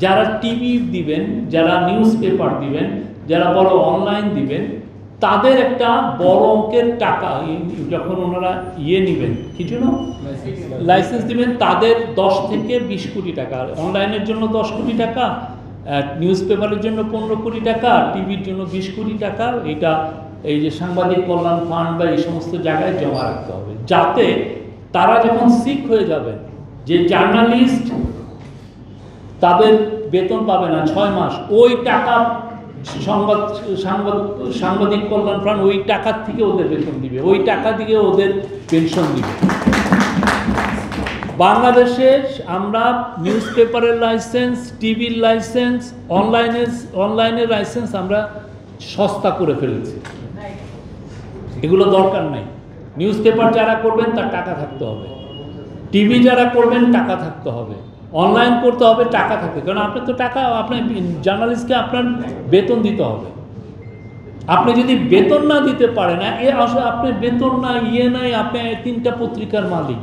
যারা টিভি দিবেন, যারা নিউজ পেপার দিবেন, যারা বড় অনলাইন দিবেন, তাদের একটা বড় অঙ্কের টাকা যখন ওনারা নেবেন কি জন্য লাইসেন্স দিবেন, তাদের 10 থেকে 20 কোটি টাকা, অনলাইনের জন্য 10 কোটি টাকা, নিউজ পেপারের জন্য 15 কোটি টাকা, টিভির জন্য 20 কোটি টাকা, এটা এই যে সাংবাদিক কল্যাণ ফান্ড বা এই সমস্ত জায়গায় জমা রাখতে হবে, যাতে তারা যখন সিক হয়ে যাবেন, যে জার্নালিস্ট তাদের বেতন পাবে না 6 মাস, ওই টাকা সাংবাদিক কল্যাণ ফান্ড ওই টাকার থেকে ওদের বেতন দিবে, ওই টাকা দিয়ে ওদের পেনশন দিবে। বাংলাদেশে আমরা নিউজ পেপারের লাইসেন্স, টিভির লাইসেন্স, অনলাইনের লাইসেন্স আমরা সস্তা করে ফেলেছি, এগুলো দরকার নাই। নিউজ পেপার যারা করবেন তার টাকা থাকতে হবে, টিভি যারা করবেন টাকা থাকতে হবে, অনলাইন করতে হবে টাকা থাকবে, কারণ আপনার তো টাকা, আপনার জার্নালিস্টকে আপনার বেতন দিতে হবে। আপনি যদি বেতন না দিতে পারেন, আপনি বেতন না নাই, আপনি 3টা পত্রিকার মালিক,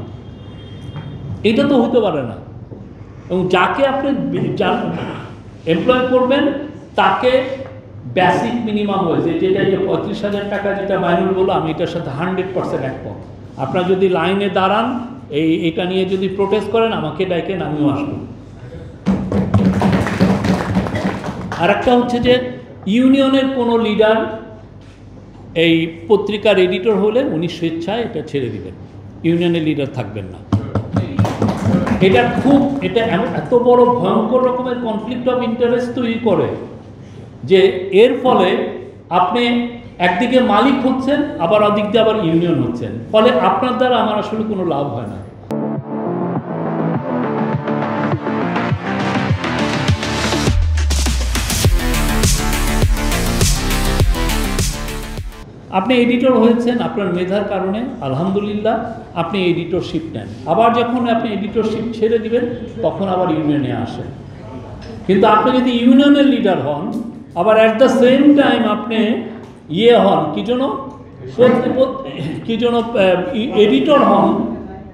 এটা তো হতে পারে না। এবং যাকে আপনি এমপ্লয় করবেন তাকে বেসিক মিনিমাম ওয়েজ, যেটা 35,000 টাকা যেটা মাইনুল বললো, আমি এটার সাথে 100% একমত। আপনারা যদি লাইনে দাঁড়ান, এটা নিয়ে যদি প্রোটেস্ট করেন, আমাকে ডাইকেন, আমিও আসবো। আর একটা হচ্ছে যে ইউনিয়নের কোনো লিডার এই পত্রিকার এডিটর হলে উনি স্বেচ্ছায় এটা ছেড়ে দিবেন, ইউনিয়নের লিডার থাকবেন না। এটা এত বড় ভয়ঙ্কর রকমের কনফ্লিক্ট অফ ইন্টারেস্ট তৈরি করে যে এর ফলে আপনি একদিকে মালিক হচ্ছেন, আবার ওদিক দিয়ে আবার ইউনিয়ন হচ্ছেন, ফলে আপনার দ্বারা আমার আসলে কোনো লাভ হয় না। আপনি এডিটর হয়েছেন আপনার মেধার কারণে, আলহামদুলিল্লাহ, আপনি এডিটরশিপ নেন, আবার যখন আপনি এডিটরশিপ ছেড়ে দিবেন তখন আবার ইউনিয়নে আসেন। কিন্তু আপনি যদি ইউনিয়নের লিডার হন, আবার অ্যাট দ্য সেম টাইম আপনি হন কি জন্য এডিটর হন,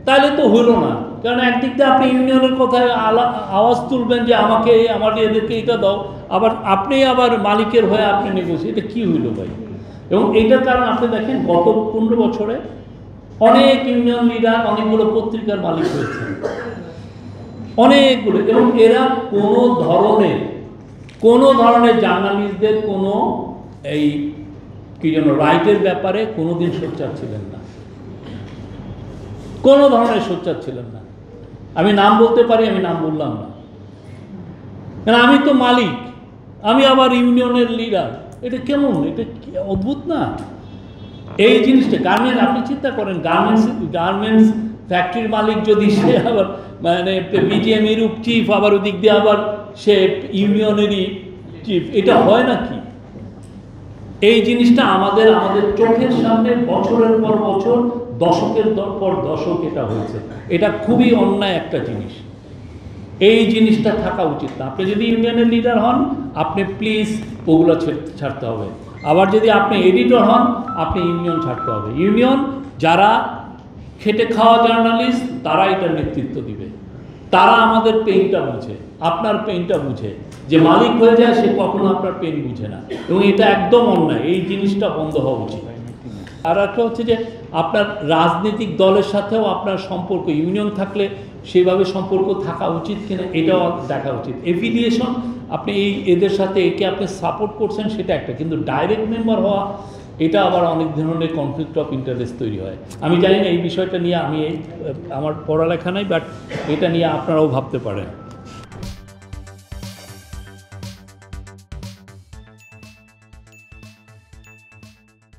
তাহলে তো হলো না। কারণ একদিক দিয়ে আপনি ইউনিয়নের কথায় আওয়াজ তুলবেন যে আমাকে আমার এদেরকে এটা দাও, আবার আপনি আবার মালিকের হয়ে আপনি নেগোসি, এটা কী হইল ভাই? এবং এইটার কারণ আপনি দেখেন গত 15 বছরে অনেক ইউনিয়ন লিডার অনেকগুলো পত্রিকার মালিক হয়েছে, অনেকগুলো, এবং এরা কোনো ধরনের জার্নালিস্টদের কোনো এই কি যেন রাইটের ব্যাপারে কোনোদিন সোচ্চার ছিলেন না, কোনো ধরনের সোচ্চার ছিলেন না। আমি নাম বলতে পারি, আমি নাম বললাম না, কারণ আমি তো মালিক, আমি আবার ইউনিয়নের লিডার, এটা কেমন? এটা অদ্ভুত না এই জিনিসটা? গার্মেন্টস, আপনি চিন্তা করেন, গার্মেন্টস ফ্যাক্টরির মালিক যদি সে আবার মানে বিজিএমের চিফ, আবার ওদিক দিয়ে আবার সে ইউনিয়নেরই চিফ, এটা হয় নাকি? এই জিনিসটা আমাদের চোখের সামনে বছরের পর বছর, দশকের পর দশক এটা হয়েছে। এটা খুবই অন্যায় একটা জিনিস, এই জিনিসটা থাকা উচিত না। আপনি যদি ইউনিয়নের লিডার হন, আপনি প্লিজ ওগুলো ছাড়তে হবে। আবার যদি আপনি এডিটর হন, আপনি ইউনিয়ন ছাড়তে হবে। ইউনিয়ন যারা খেটে খাওয়া জার্নালিস্ট, তারা এটার নেতৃত্ব দিবে, তারা আমাদের পেইনটা বুঝে, আপনার পেইনটা বুঝে। যে মালিক হয়ে যায় সে কখনো আপনার পেইন বুঝে না, এবং এটা একদম অন্যায়, এই জিনিসটা বন্ধ হওয়া উচিত। আর একটা হচ্ছে যে আপনার রাজনৈতিক দলের সাথেও আপনার সম্পর্ক, ইউনিয়ন থাকলে সেভাবে সম্পর্ক থাকা উচিত কিনা এটাও দেখা উচিত। এফিলিয়েশন, আপনি এদের সাথে একে আপনি সাপোর্ট করছেন সেটা একটা, কিন্তু ডাইরেক্ট মেম্বার হওয়া, এটা আবার অনেক ধরনের কনফ্লিক্ট অফ ইন্টারেস্ট তৈরি হয়। আমি জানি না এই বিষয়টা নিয়ে, আমার পড়ালেখা নাই, বাট এটা নিয়ে আপনারাও ভাবতে পারেন।